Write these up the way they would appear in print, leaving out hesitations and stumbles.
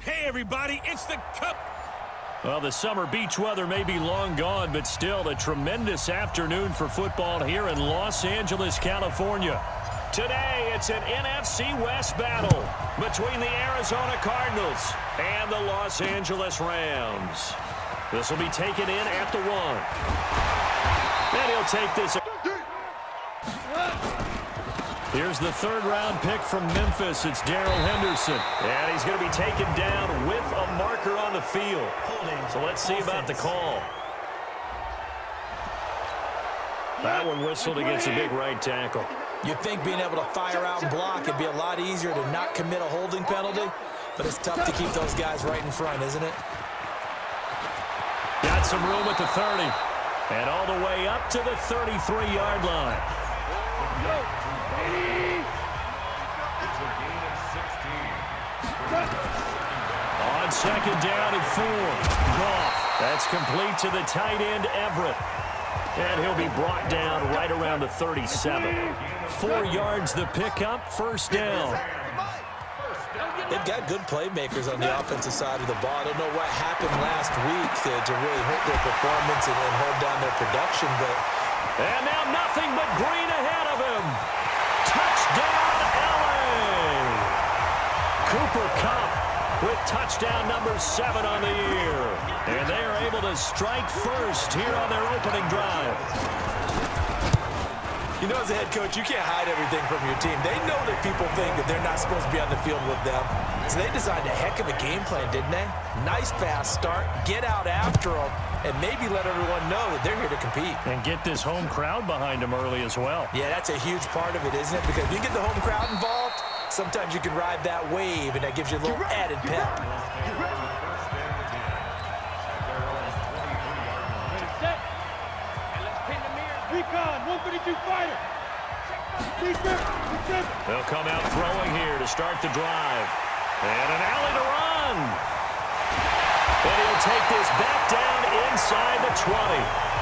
Hey, everybody, it's the Cup. Well, the summer beach weather may be long gone, but still a tremendous afternoon for football here in Los Angeles, California. Today, it's an NFC West battle between the Arizona Cardinals and the Los Angeles Rams. This will be taken in at the 1. And he'll take this. Here's the third-round pick from Memphis. It's Darrell Henderson. And he's going to be taken down with a marker on the field. So let's see about the call. That one whistled against a big right tackle. You'd think being able to fire out and block it'd be a lot easier to not commit a holding penalty, but it's tough to keep those guys right in front, isn't it? Got some room at the 30. And all the way up to the 33-yard line. On second down and 4. Goff. That's complete to the tight end, Everett. And he'll be brought down right around the 37. 4 yards the pickup, first down. They've got good playmakers on the offensive side of the ball. I don't know what happened last week to really hurt their performance and hold down their production, but... And now nothing but green ahead of him. Touchdown, LA! Cooper Kupp with touchdown number 7 on the year. And they are able to strike first here on their opening drive. You know, as a head coach, you can't hide everything from your team. They know that people think that they're not supposed to be on the field with them. So they designed a heck of a game plan, didn't they? Nice fast start, get out after them, and maybe let everyone know that they're here to compete. And get this home crowd behind them early as well. Yeah, that's a huge part of it, isn't it? Because if you get the home crowd involved, sometimes you can ride that wave, and that gives you a little added pep. Recon, 132 fighter. They'll come out throwing here to start the drive. And an alley to run. And he'll take this back down inside the 20.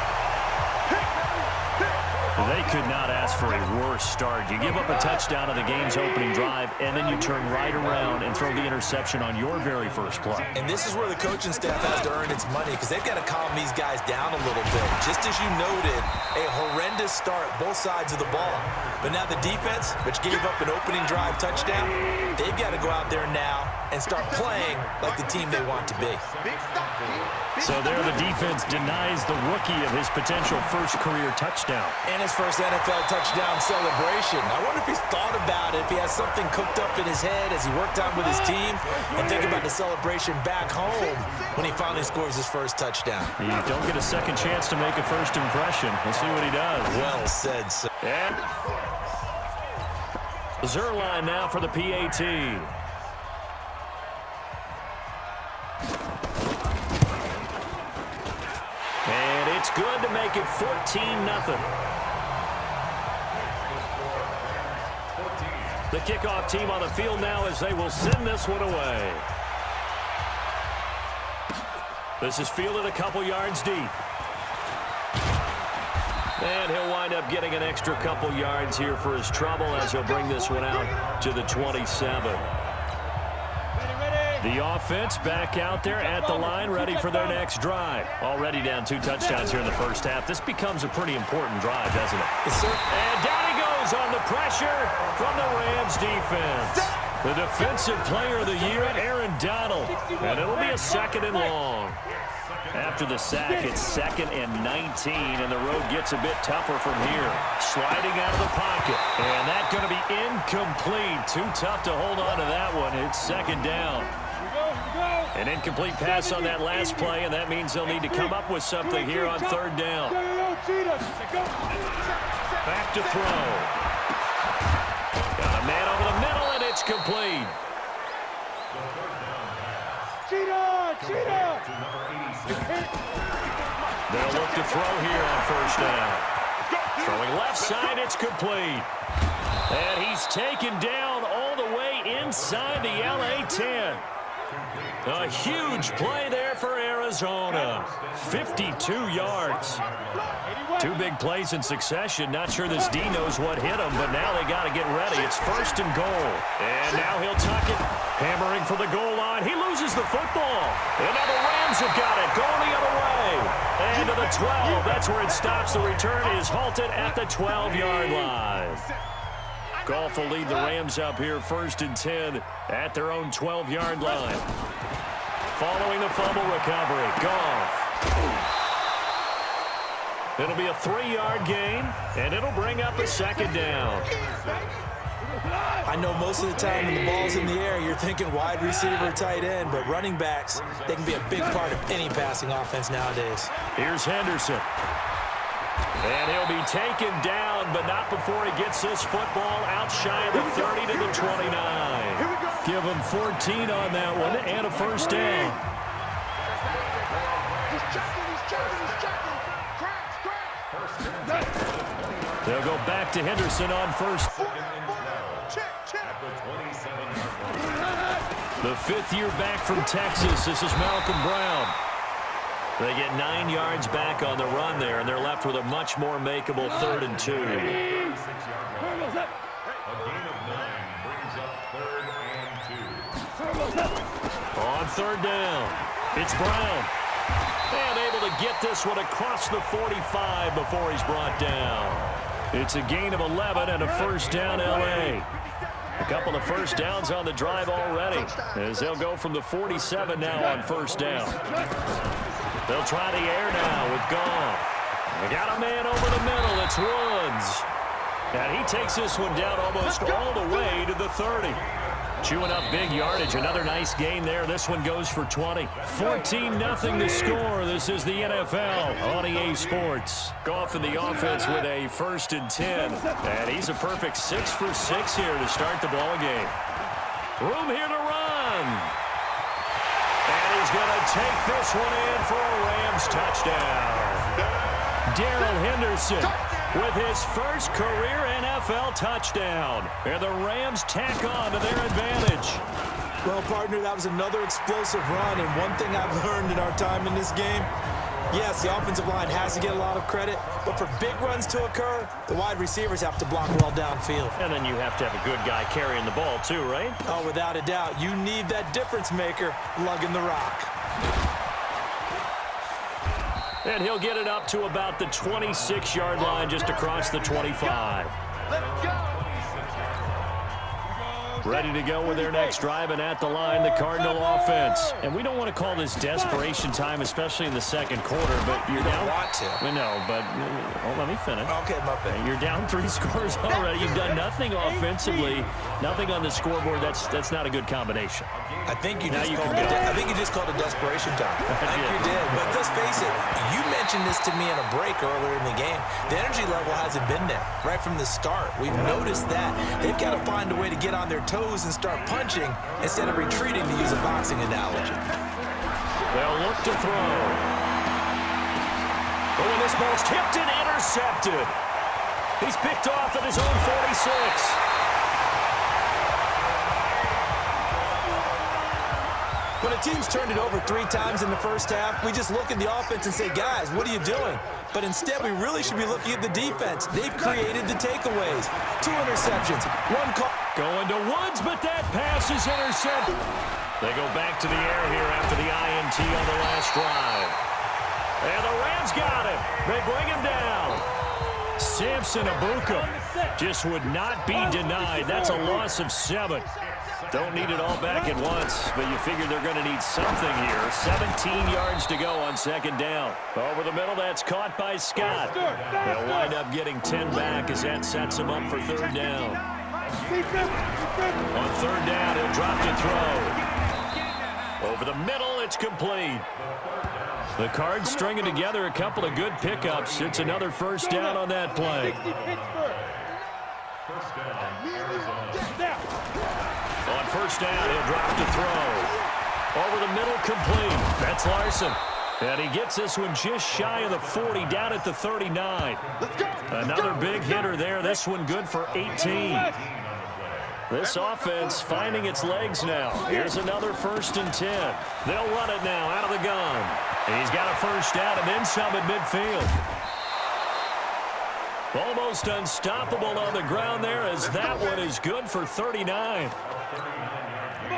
They could not ask for a worse start. You give up a touchdown on the game's opening drive, and then you turn right around and throw the interception on your very first play. And this is where the coaching staff has to earn its money, because they've got to calm these guys down a little bit. Just as you noted, a horrendous start, both sides of the ball. But now the defense, which gave up an opening drive touchdown, they've got to go out there now and start playing like the team they want to be. So there the defense denies the rookie of his potential first career touchdown. And his first NFL touchdown celebration. I wonder if he's thought about it, if he has something cooked up in his head as he worked on with his team, and think about the celebration back home when he finally scores his first touchdown. You don't get a second chance to make a first impression. We'll see what he does. Well said, sir. And Zerline now for the PAT. And it's good to make it 14-0. The kickoff team on the field now as they will send this one away. This is fielded a couple yards deep. And he'll wind up getting an extra couple yards here for his trouble as he'll bring this one out to the 27. The offense back out there at the line, ready for their next drive. Already down 2 touchdowns here in the first half. This becomes a pretty important drive, doesn't it? Yes, sir. And down he goes on the pressure from the Rams defense. The defensive player of the year, Aaron Donald. And it'll be a 2nd and long. After the sack, it's 2nd and 19, and the road gets a bit tougher from here. Sliding out of the pocket, and that's going to be incomplete. Too tough to hold on to that one. It's 2nd down. An incomplete pass on that last play, and that means they'll need to come up with something here on 3rd down. Back to throw. Got a man over the middle, and it's complete. They'll look to throw here on 1st down. Throwing left side, it's complete. And he's taken down all the way inside the LA 10. A huge play there for Arizona. 52 yards. 2 big plays in succession. Not sure this D knows what hit him, but now they got to get ready. It's 1st and goal. And now he'll tuck it. Hammering for the goal line. and he loses the football. And now the Rams have got it, going the other way. And to the 12, that's where it stops. The return is halted at the 12-yard line. Goff will lead the Rams up here 1st and 10 at their own 12-yard line. Following the fumble recovery, Goff. It'll be a 3-yard gain, and it'll bring up a 2nd down. I know most of the time when the ball's in the air, you're thinking wide receiver, tight end, but running backs, they can be a big part of any passing offense nowadays. Here's Henderson. And he'll be taken down, but not before he gets this football out shy of the 30 to the 29. Give him 14 on that one and a 1st down. They'll go back to Henderson on 1st. The 5th year back from Texas. This is Malcolm Brown. They get 9 yards back on the run there, and they're left with a much more makeable 3rd and 2. A gain of 9 brings up 3rd and 2. On 3rd down, it's Brown. And able to get this one across the 45 before he's brought down. It's a gain of 11 and a 1st down, L.A. A couple of 1st downs on the drive already, as they'll go from the 47 now on 1st down. They'll try the air now with Goff. They got a man over the middle. It's Woods. And he takes this one down almost all the way to the 30. Chewing up big yardage. Another nice gain there. This one goes for 20. 14-0 to score. This is the NFL on EA Sports. Goff in the offense with a 1st and 10. And he's a perfect 6 for 6 here to start the ball game. Room here to run. And he's going to take this one in for a Rams touchdown. Darrell Henderson with his first career NFL touchdown. And the Rams tack on to their advantage. Well, partner, that was another explosive run, and one thing I've learned in our time in this game, yes, the offensive line has to get a lot of credit, but for big runs to occur, the wide receivers have to block well downfield. And then you have to have a good guy carrying the ball too, right? Oh, without a doubt. You need that difference maker lugging the rock. And he'll get it up to about the 26-yard line, just across the 25. Let's go. Ready to go with their next drive, and at the line, the Cardinal offense. And we don't want to call this desperation time, especially in the 2nd quarter, but you're down. Want to. We know, but let me finish. Okay, my bad. You're down 3 scores already. You've done nothing offensively, nothing on the scoreboard. That's not a good combination. I think you Now just you called can it. go. I think you just called it desperation time. I think you did. But let's face it. You mentioned this to me in a break earlier in the game. The energy level hasn't been there right from the start. We've noticed that they've got to find a way to get on their toes and start punching instead of retreating, to use a boxing analogy. They'll look to throw. Oh, and this ball's tipped and intercepted. He's picked off at his own 46. When a team's turned it over 3 times in the first half, we just look at the offense and say, guys, what are you doing? But instead, we really should be looking at the defense. They've created the takeaways. 2 interceptions, 1 call. Going to Woods, but that pass is intercepted. They go back to the air here after the INT on the last drive. And the Rams got him. They bring him down. Samson Abuka just would not be denied. That's a loss of 7. Don't need it all back at once, but you figure they're going to need something here. 17 yards to go on 2nd down. Over the middle, that's caught by Scott. They'll wind up getting 10 back as that sets them up for 3rd down. On 3rd down, he'll drop to throw. Over the middle, it's complete. The Cards stringing together a couple of good pickups. It's another 1st down on that play. On 1st down, he'll drop to throw. Over the middle, complete. That's Larson. And he gets this one just shy of the 40, down at the 39. Another big hitter there. This one good for 18. This offense finding its legs now. Here's another 1st and 10. They'll run it now out of the gun. He's got a 1st down and then some at midfield. Almost unstoppable on the ground there, as that one is good for 39.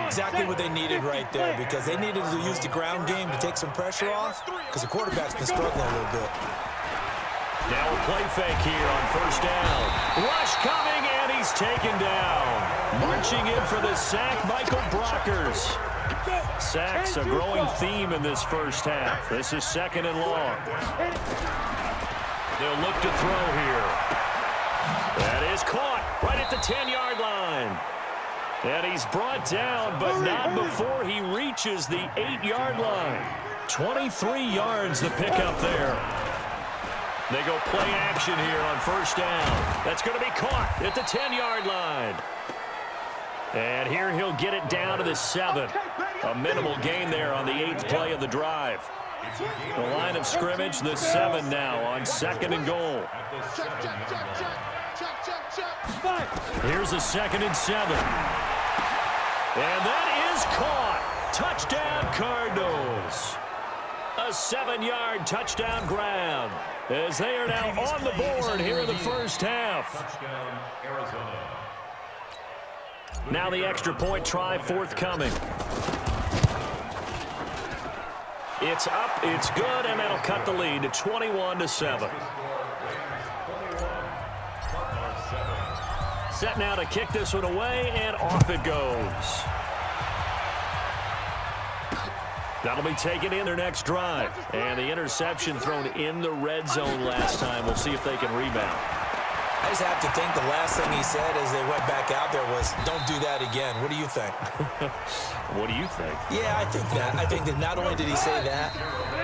Exactly what they needed right there, because they needed to use the ground game to take some pressure off, because the quarterback's been struggling a little bit. Now a play fake here on first down. Rush coming, and he's taken down. Marching in for the sack, Michael Brockers. Sacks a growing theme in this first half. This is 2nd and long. They'll look to throw here. That is caught right at the 10-yard line. And he's brought down, but not before he reaches the 8-yard line. 23 yards the pickup there. They go play action here on first down. That's going to be caught at the 10-yard line. And here he'll get it down to the 7. A minimal gain there on the 8th play of the drive. The line of scrimmage, the 7 now on 2nd and goal. Here's a 2nd and 7. And that is caught. Touchdown, Cardinals. A 7-yard touchdown grab, as they are now on the board here in the first half. Touchdown, Arizona. Now the extra point try forthcoming. It's up, it's good, and that'll cut the lead to 21-7. Set now to kick this one away, and off it goes. That'll be taken in their next drive. And the interception thrown in the red zone last time. We'll see if they can rebound. I just have to think the last thing he said as they went back out there was, don't do that again. What do you think? What do you think? Yeah, I think that. I think that not only did he say that,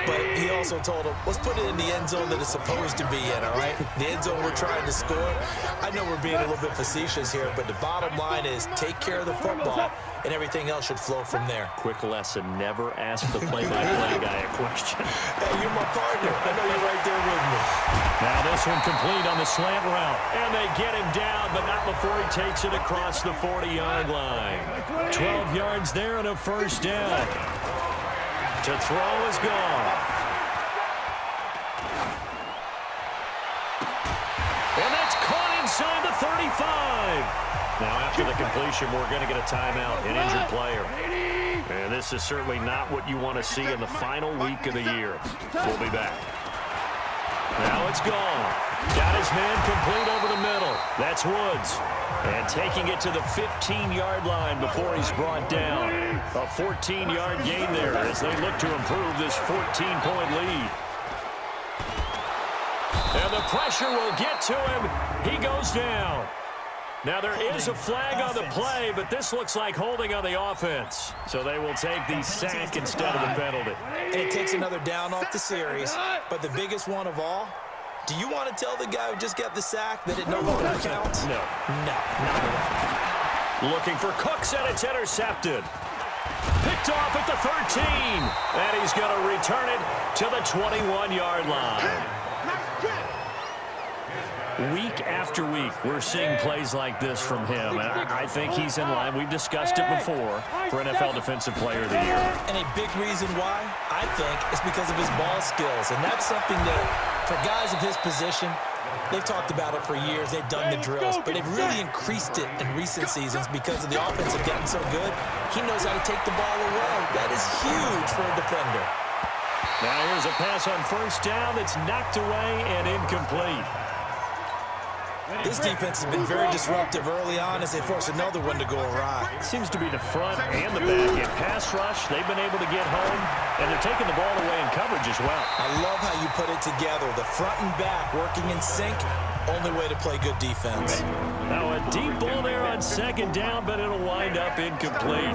but he also told him, let's put it in the end zone that it's supposed to be in, all right? The end zone we're trying to score. I know we're being a little bit facetious here, but the bottom line is take care of the football, and everything else should flow from there. Quick lesson, never ask the play-by-play guy a question. Hey, you're my partner. I know you're right there with me. Now this one complete on the slant route. And they get him down, but not before he takes it across the 40-yard line. 12 yards there and a first down. To throw is gone. And that's caught inside the 35. Now after the completion, we're going to get a timeout, an injured player. And this is certainly not what you want to see in the final week of the year. We'll be back. Now it's gone. Got his man complete over the middle. That's Woods. And taking it to the 15-yard line before he's brought down. A 14-yard gain there as they look to improve this 14-point lead. And the pressure will get to him. He goes down. Now there is a flag on the play, but this looks like holding on the offense. So they will take the sack instead of the penalty. And it takes another down off the series. But the biggest one of all, do you want to tell the guy who just got the sack that it no longer counts? No. No, not at all. Looking for Cooks, and it's intercepted. Picked off at the 13. And he's going to return it to the 21-yard line. Week after week, we're seeing plays like this from him, and I think he's in line. We've discussed it before for NFL Defensive Player of the Year. And a big reason why, I think, is because of his ball skills. And that's something that, for guys of his position, they've talked about it for years. They've done the drills, but they've really increased it in recent seasons because of the offense have gotten so good. He knows how to take the ball away. That is huge for a defender. Now here's a pass on first down that's knocked away and incomplete. This defense has been very disruptive early on as they force another one to go awry. Seems to be the front and the back. In pass rush, they've been able to get home, and they're taking the ball away in coverage as well. I love how you put it together. The front and back working in sync, only way to play good defense. Now a deep ball there on second down, but it'll wind up incomplete.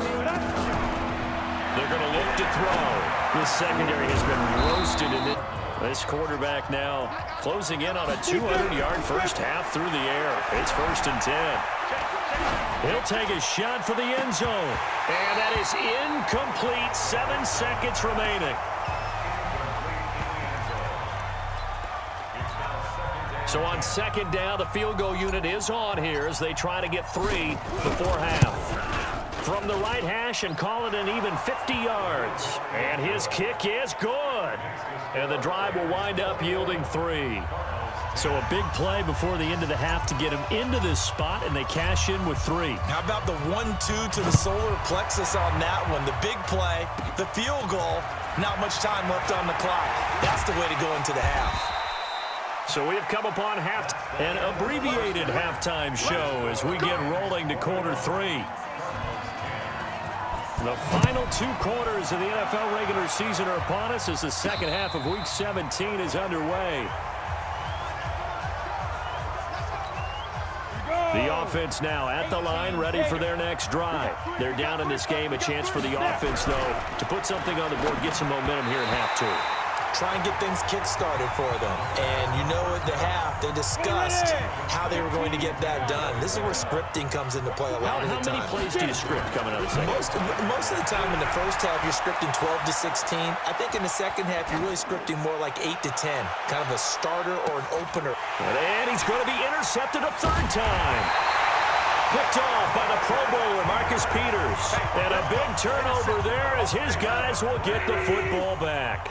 They're going to look to throw. This secondary has been roasted in it. This quarterback now closing in on a 200-yard first half through the air. It's 1st and 10. He'll take a shot for the end zone. And that is incomplete. 7 seconds remaining. So on second down, the field goal unit is on here as they try to get 3 before half. From the right hash and call it an even 50 yards. And his kick is good. And the drive will wind up yielding 3. So a big play before the end of the half to get him into this spot, and they cash in with 3. How about the 1-2 to the solar plexus on that one? The big play, the field goal, not much time left on the clock. That's the way to go into the half. So we have come upon an abbreviated halftime show as we get rolling to quarter 3. The final 2 quarters of the NFL regular season are upon us as the second half of Week 17 is underway. The offense now at the line, ready for their next drive. They're down in this game. A chance for the offense, though, to put something on the board, get some momentum here in half 2. Try and get things kick-started for them. And you know at the half, they discussed how they were going to get that done. This is where scripting comes into play a lot of the time. How many plays do you script coming out of the second? Most of the time in the first half, you're scripting 12 to 16. I think in the second half, you're really scripting more like 8 to 10. Kind of a starter or an opener. And he's going to be intercepted a 3rd time. Picked off by the Pro Bowler, Marcus Peters. And a big turnover there as his guys will get the football back.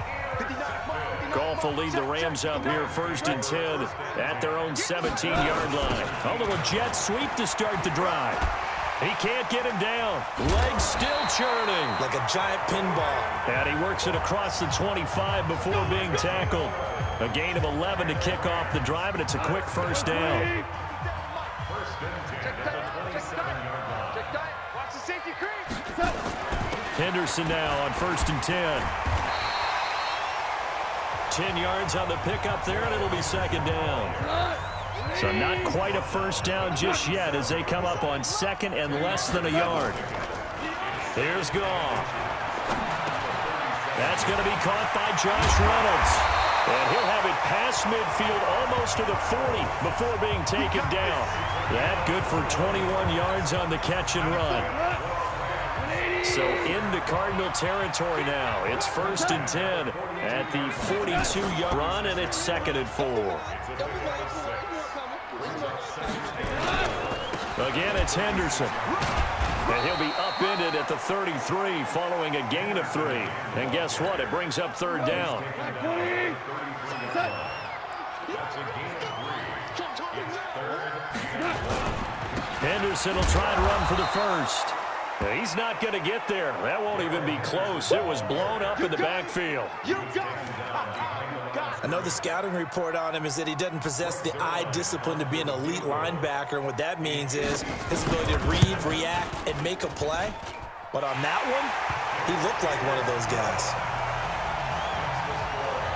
Goff will lead the Rams up here 1st and 10 at their own 17-yard line. A little jet sweep to start the drive. He can't get him down. Legs still churning. Like a giant pinball. And he works it across the 25 before being tackled. A gain of 11 to kick off the drive, and it's a quick 1st down. Henderson now on 1st and 10. 10 yards on the pickup there, and it'll be 2nd down. So not quite a 1st down just yet as they come up on 2nd and less than a yard. Here's Goff. That's going to be caught by Josh Reynolds. And he'll have it past midfield almost to the 40 before being taken down. That good for 21 yards on the catch and run. So into Cardinal territory now. It's 1st and 10 at the 42-yard run, and it's 2nd and 4. Again, it's Henderson. And he'll be upended at the 33 following a gain of 3. And guess what? It brings up 3rd down. Henderson will try and run for the 1st. He's not going to get there. That won't even be close. It was blown up in the backfield. I know the scouting report on him is that he doesn't possess the eye discipline to be an elite linebacker. And what that means is his ability to read, react, and make a play. But on that one, he looked like one of those guys.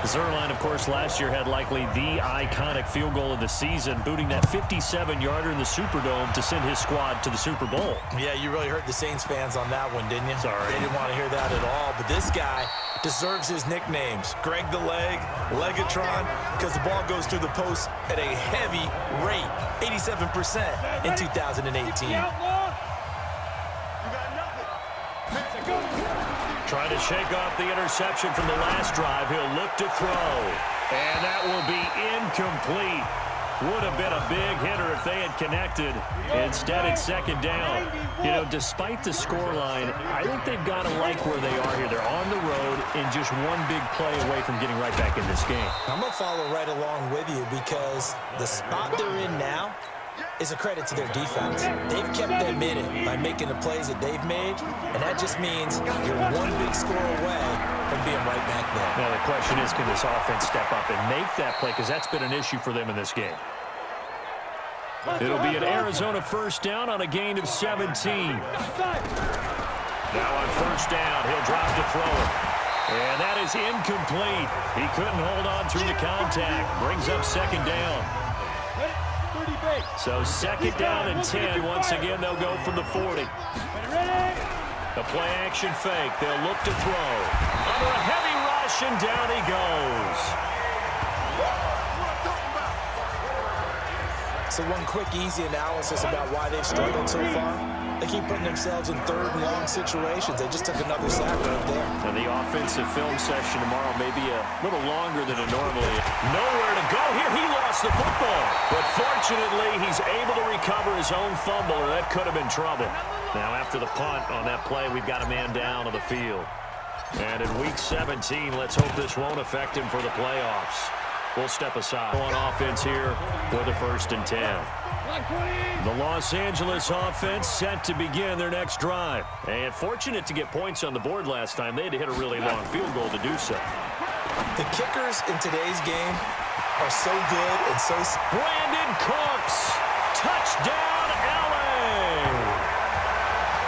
Zuerlein, of course, last year had likely the iconic field goal of the season, booting that 57-yarder in the Superdome to send his squad to the Super Bowl. Yeah, you really hurt the Saints fans on that one, didn't you? Sorry. They didn't want to hear that at all. But this guy deserves his nicknames. Greg the Leg, Legatron, because the ball goes through the post at a heavy rate, 87% in 2018. Trying to shake off the interception from the last drive. He'll look to throw. And that will be incomplete. Would have been a big hitter if they had connected. Instead, it's 2nd down. You know, despite the scoreline, I think they've got to like where they are here. They're on the road and just one big play away from getting right back in this game. I'm going to follow right along with you because the spot they're in now is a credit to their defense. They've kept them in it by making the plays that they've made, and that just means you're one big score away from being right back there. Now the question is, can this offense step up and make that play? Because that's been an issue for them in this game. It'll be an Arizona 1st down on a gain of 17. Now on 1st down, he'll drop to throw it. And that is incomplete. He couldn't hold on through the contact. Brings up 2nd down. So 2nd down and 10. Once again, they'll go from the 40. The play-action fake. They'll look to throw. Under a heavy rush, and down he goes. So one quick, easy analysis about why they've struggled so far. They keep putting themselves in 3rd and long situations. They just took another sack right there. Now the offensive film session tomorrow may be a little longer than it normally is. Nowhere to go here. He lost the football. But fortunately, he's able to recover his own fumble, or that could have been trouble. Now after the punt on that play, we've got a man down on the field. And in Week 17, let's hope this won't affect him for the playoffs. will step aside on offense here for the 1st and 10. The Los Angeles offense set to begin their next drive. And fortunate to get points on the board last time. They had to hit a really long field goal to do so. The kickers in today's game are so good and so... Brandon Cooks, touchdown LA!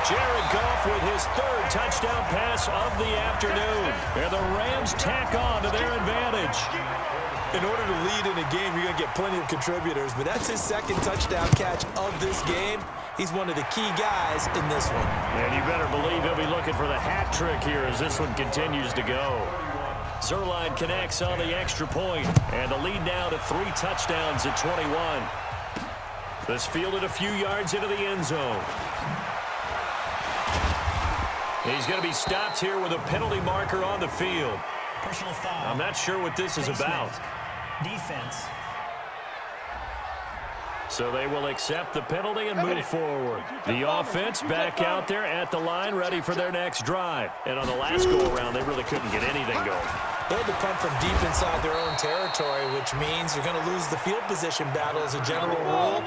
Jared Goff with his 3rd touchdown pass of the afternoon. And the Rams tack on to their advantage. In order to lead in a game, you're going to get plenty of contributors, but that's his 2nd touchdown catch of this game. He's one of the key guys in this one. And you better believe he'll be looking for the hat trick here as this one continues to go. Zerline connects on the extra point, and the lead now to 3 touchdowns at 21. This fielded a few yards into the end zone. He's going to be stopped here with a penalty marker on the field. Personal foul. I'm not sure what this is about. Defense. So they will accept the penalty and move forward. The offense back out there at the line, ready for their next drive. And on the last go-around, they really couldn't get anything going. They had to punt from deep inside their own territory, which means you're going to lose the field position battle as a general rule.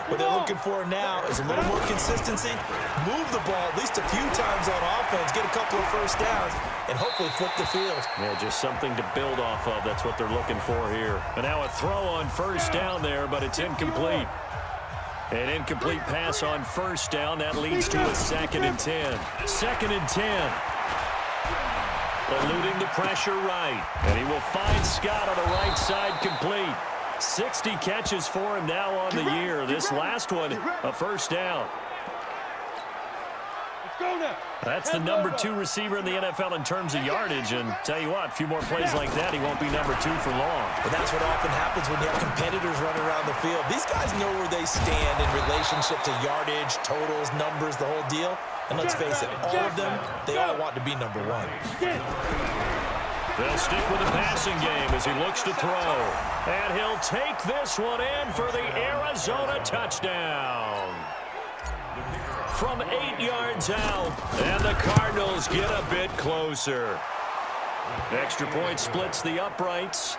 What they're looking for now is a little more consistency, move the ball at least a few times on offense, get a couple of 1st downs, and hopefully flip the field. Yeah, just something to build off of. That's what they're looking for here. And now a throw on 1st down there, but it's incomplete. An incomplete pass on 1st down. That leads to a 2nd and 10. 2nd and 10. Eluding the pressure right. And he will find Scott on the right side complete. 60 catches for him now on the year. This last one, a 1st down. That's the number 2 receiver in the NFL in terms of yardage. And tell you what, a few more plays like that, he won't be number 2 for long. But that's what often happens when you have competitors running around the field. These guys know where they stand in relationship to yardage, totals, numbers, the whole deal. And let's face it, all of them, they all want to be number 1. They'll stick with the passing game as he looks to throw. And he'll take this one in for the Arizona touchdown. From 8 yards out, and the Cardinals get a bit closer. Extra point splits the uprights,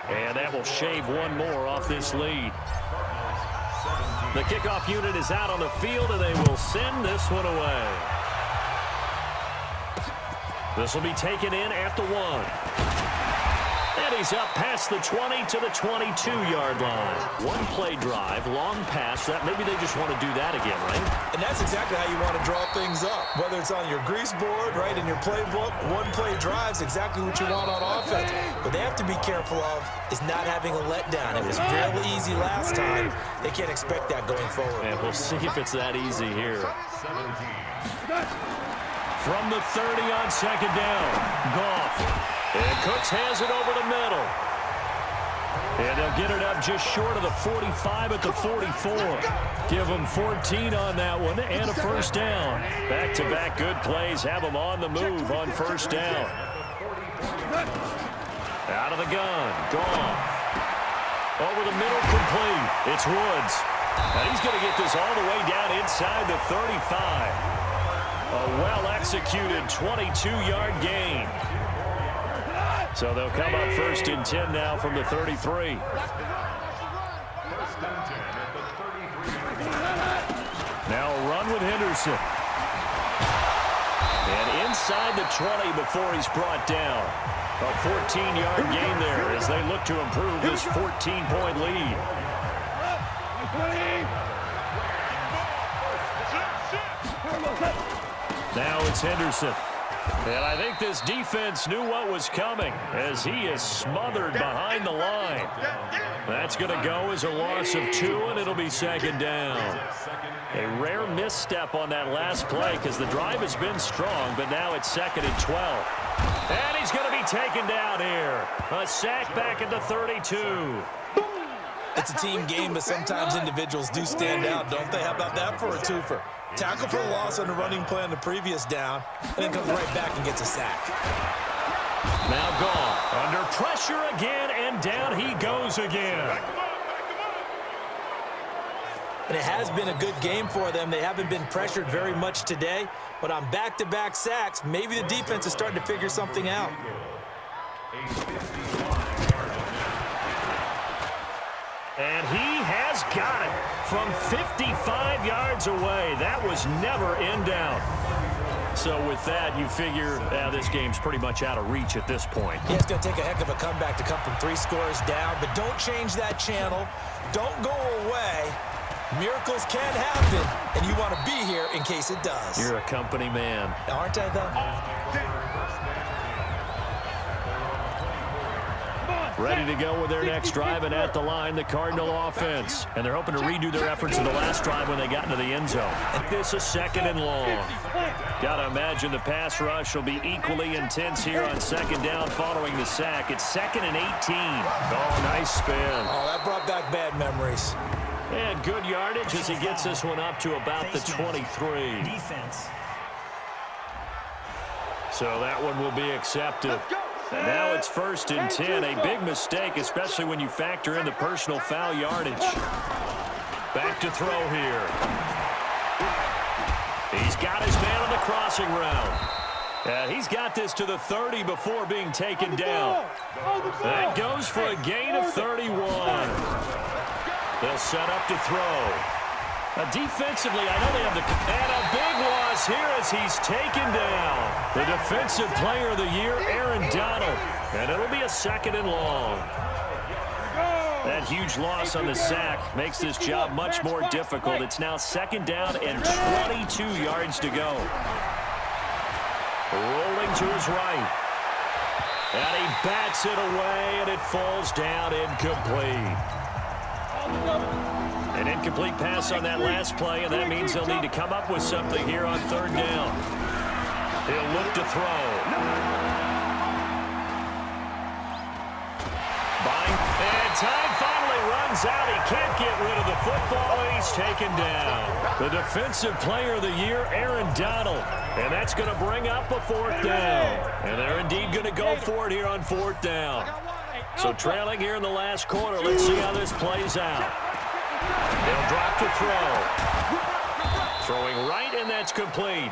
and that will shave one more off this lead. The kickoff unit is out on the field, and they will send this one away. This will be taken in at the 1. And he's up past the 20 to the 22-yard line. One-play drive, long pass. That maybe they just want to do that again, right? And that's exactly how you want to draw things up. Whether it's on your grease board, right, in your playbook, one-play drive's exactly what you want on offense. What they have to be careful of is not having a letdown. It was real easy last time. They can't expect that going forward. And we'll see if it's that easy here. From the 30 on 2nd down, Goff. And Cooks has it over the middle. And they'll get it up just short of the 45 at the 44. Give them 14 on that one and a 1st down. Back-to-back good plays have them on the move on 1st down. Out of the gun, Goff. Over the middle, complete. It's Woods. And he's going to get this all the way down inside the 35. A well-executed 22-yard gain. So they'll come up 1st and 10 now from the 33. Now a run with Henderson. And inside the 20 before he's brought down. A 14-yard gain there as they look to improve this 14-point lead. Now it's Henderson. And I think this defense knew what was coming as he is smothered behind the line. That's going to go as a loss of 2, and it'll be 2nd down. A rare misstep on that last play because the drive has been strong, but now it's 2nd and 12. And he's going to be taken down here. A sack back at the 32. It's a team game, but sometimes individuals do stand out, don't they? How about that for a twofer? Tackle for a loss on the running play on the previous down, and then comes right back and gets a sack. Now Goff under pressure again, and down he goes again. And it has been a good game for them. They haven't been pressured very much today, but on back-to-back sacks, maybe the defense is starting to figure something out. And he has got it from 55 yards away. That was never in doubt. So with that, you figure this game's pretty much out of reach at this point. Yeah, it's going to take a heck of a comeback to come from 3 scores down, but don't change that channel. Don't go away. Miracles can happen, and you want to be here in case it does. You're a company man. Aren't I, though? Ready to go with their next drive, and at the line, the Cardinal offense. And they're hoping to redo their efforts in the last drive when they got into the end zone. This is 2nd and long. Got to imagine the pass rush will be equally intense here on 2nd down following the sack. It's 2nd and 18. Oh, nice spin. Oh, that brought back bad memories. And good yardage as he gets this one up to about the 23. Defense. So that one will be accepted. And now it's 1st and 10. A big mistake, especially when you factor in the personal foul yardage. Back to throw here. He's got his man on the crossing route. He's got this to the 30 before being taken down. That goes for a gain of 31. They'll set up to throw. Defensively, I know they have the... And a big loss here as he's taken down. The defensive player of the year, Aaron Donald. And it'll be a 2nd and long. That huge loss on the sack makes this job much more difficult. It's now 2nd down and 22 yards to go. Rolling to his right. And he bats it away, and it falls down incomplete. An incomplete pass on that last play, and that means they'll need to come up with something here on 3rd down. He'll look to throw. And time finally runs out. He can't get rid of the football, and he's taken down. The defensive player of the year, Aaron Donald. And that's going to bring up a 4th down. And they're indeed going to go for it here on 4th down. So trailing here in the last quarter. Let's see how this plays out. They'll drop to throw. Throwing right, and that's complete.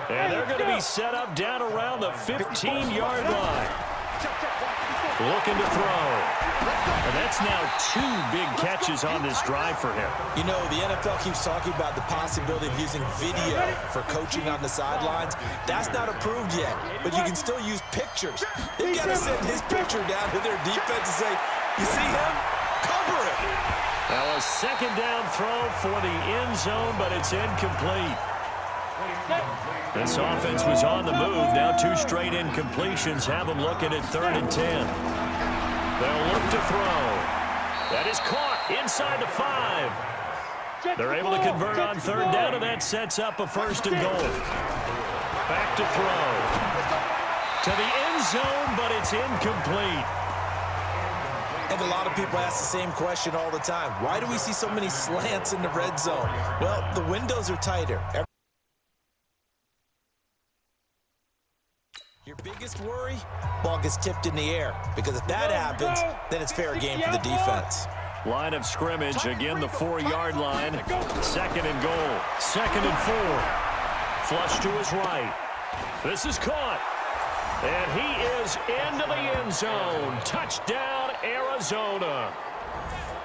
And they're going to be set up down around the 15-yard line. Looking to throw. And that's now 2 big catches on this drive for him. You know, the NFL keeps talking about the possibility of using video for coaching on the sidelines. That's not approved yet, but you can still use pictures. They've got to send his picture down to their defense and say, you see him? Cover it. Now a 2nd down throw for the end zone, but it's incomplete. This offense was on the move. Now 2 straight incompletions have them looking at 3rd and 10. They'll look to throw. That is caught inside the 5. They're able to convert on 3rd down, and that sets up a 1st and goal. Back to throw. To the end zone, but it's incomplete. And a lot of people ask the same question all the time. Why do we see so many slants in the red zone? Well, the windows are tighter. Your biggest worry? Ball gets tipped in the air. Because if that happens, then it's fair game for the defense. Line of scrimmage, again the 4-yard line. 2nd and goal. 2nd and 4. Flush to his right. This is caught. And he is into the end zone. Touchdown, Arizona.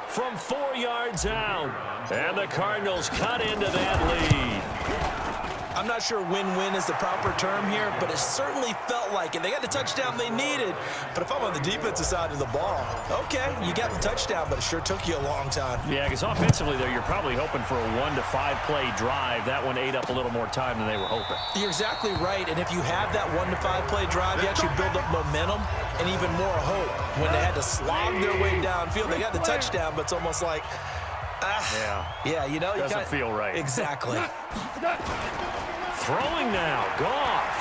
From 4 yards out. And the Cardinals cut into that lead. I'm not sure win-win is the proper term here, but it certainly felt like it. They got the touchdown they needed, but if I'm on the defensive side of the ball, okay, you got the touchdown, but it sure took you a long time. Yeah, because offensively, though, you're probably hoping for a 1 to 5 play drive. That one ate up a little more time than they were hoping. You're exactly right, and if you have that 1 to 5 play drive, you actually build up momentum and even more hope. When they had to slog their way downfield, they got the touchdown, but it's almost like, yeah, you know, doesn't feel right. Exactly. Throwing now, Goff.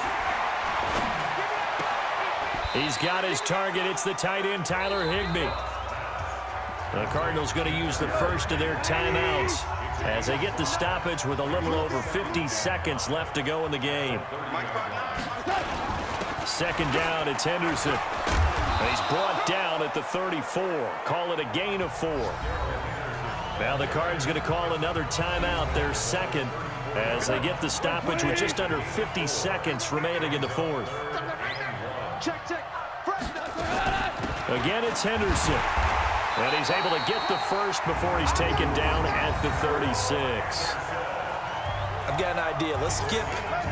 He's got his target. It's the tight end, Tyler Higbee. The Cardinals going to use the first of their timeouts as they get the stoppage with a little over 50 seconds left to go in the game. 2nd down, it's Henderson. And he's brought down at the 34. Call it a gain of 4. Now the Cards going to call another timeout, their 2nd, as they get the stoppage with just under 50 seconds remaining in the 4th. Again, it's Henderson. And he's able to get the first before he's taken down at the 36. I've got an idea. Let's skip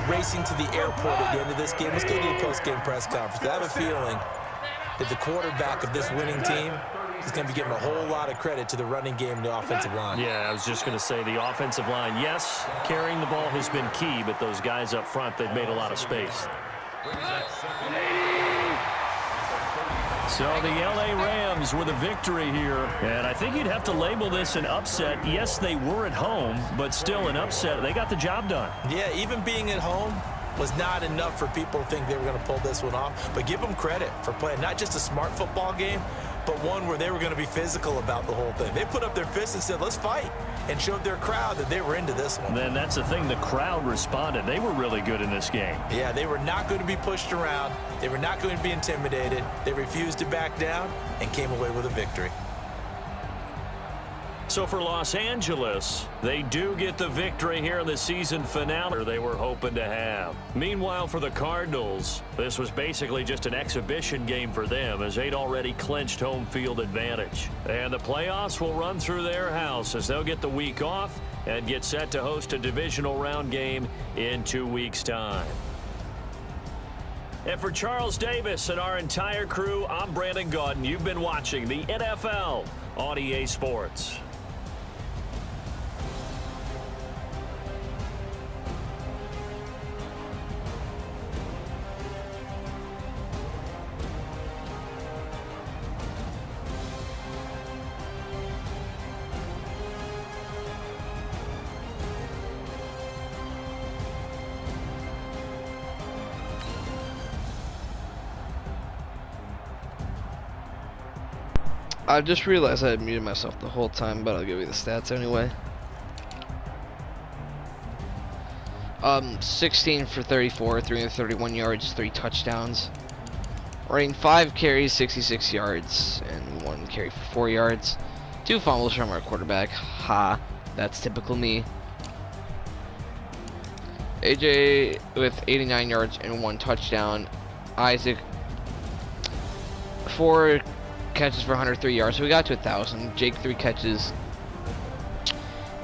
racing to the airport at the end of this game. Let's go to the post-game press conference. I have a feeling that the quarterback of this winning team is going to be giving a whole lot of credit to the running game and the offensive line. Yeah, I was just going to say the offensive line. Yes, carrying the ball has been key, but those guys up front, they've made a lot of space. So the LA Rams with a victory here. And I think you'd have to label this an upset. Yes, they were at home, but still an upset. They got the job done. Yeah, even being at home was not enough for people to think they were going to pull this one off. But give them credit for playing not just a smart football game, but one where they were going to be physical about the whole thing. They put up their fists and said, let's fight, and showed their crowd that they were into this one. Then that's the thing. The crowd responded. They were really good in this game. Yeah, they were not going to be pushed around. They were not going to be intimidated. They refused to back down and came away with a victory. So for Los Angeles, they do get the victory here in the season finale they were hoping to have. Meanwhile, for the Cardinals, this was basically just an exhibition game for them as they'd already clinched home field advantage. And the playoffs will run through their house as they'll get the week off and get set to host a divisional round game in 2 weeks' time. And for Charles Davis and our entire crew, I'm Brandon Gaudin. You've been watching the NFL on EA Sports. I just realized I had muted myself the whole time, but I'll give you the stats anyway. 16 for 34, 331 yards, 3 touchdowns. Running 5 carries, 66 yards, and 1 carry for 4 yards. 2 fumbles from our quarterback. Ha, that's typical me. AJ with 89 yards and 1 touchdown. Isaac 4 catches for 103 yards, so we got to 1,000. Jake 3 catches,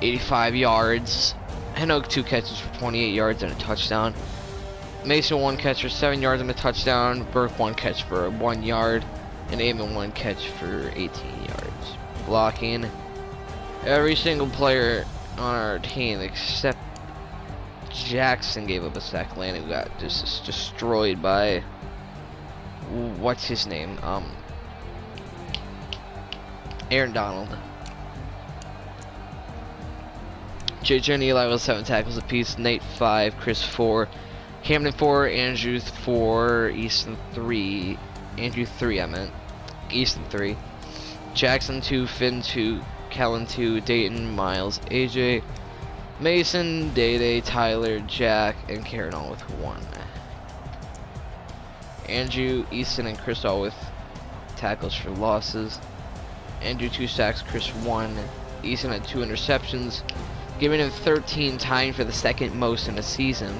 85 yards. Henoch 2 catches for 28 yards and a touchdown. Mason 1 catch for 7 yards and a touchdown. Burke 1 catch for 1 yard, and Amon 1 catch for 18 yards. Blocking, every single player on our team except Jackson gave up a sack. Landon got just destroyed by what's his name? Aaron Donald. JJ and Eli with 7 tackles apiece. Nate 5, Chris 4, Camden 4, Andrew 4, Easton 3. Andrew 3, I meant. Easton 3. Jackson 2, Finn 2, Kellen 2, Dayton, Miles, AJ, Mason, Day-Day, Tyler, Jack, and Karen all with 1. Andrew, Easton, and Chris all with tackles for losses. Andrew 2 sacks, Chris 1. Easton had 2 interceptions, giving him 13, tying for the second most in a season.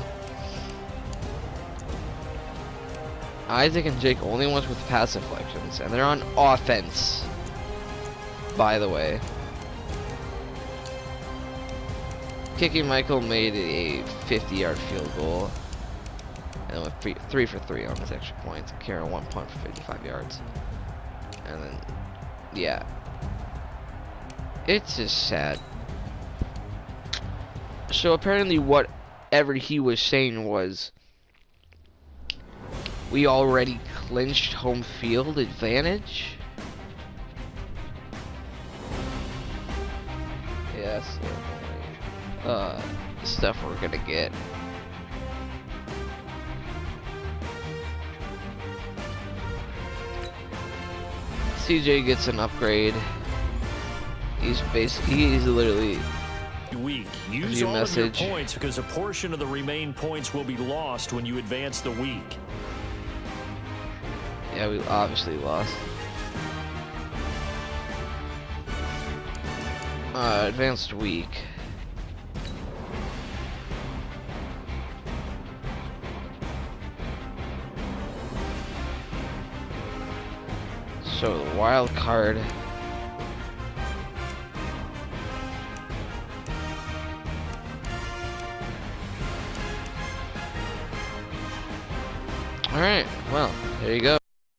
Isaac and Jake only ones with pass deflections, and they're on offense, by the way. Kicking, Michael made a 50-yard field goal and went 3 for 3 on his extra points. Karen 1 punt for 55 yards. And then, yeah. It's just sad. So apparently whatever he was saying was we already clinched home field advantage. Yeah, that's the stuff we're gonna get. CJ gets an upgrade. He's literally week. Use all of your points because a portion of the remaining points will be lost when you advance the week. Yeah, we obviously lost. Advanced week. So the wild card Alright, well, there you go.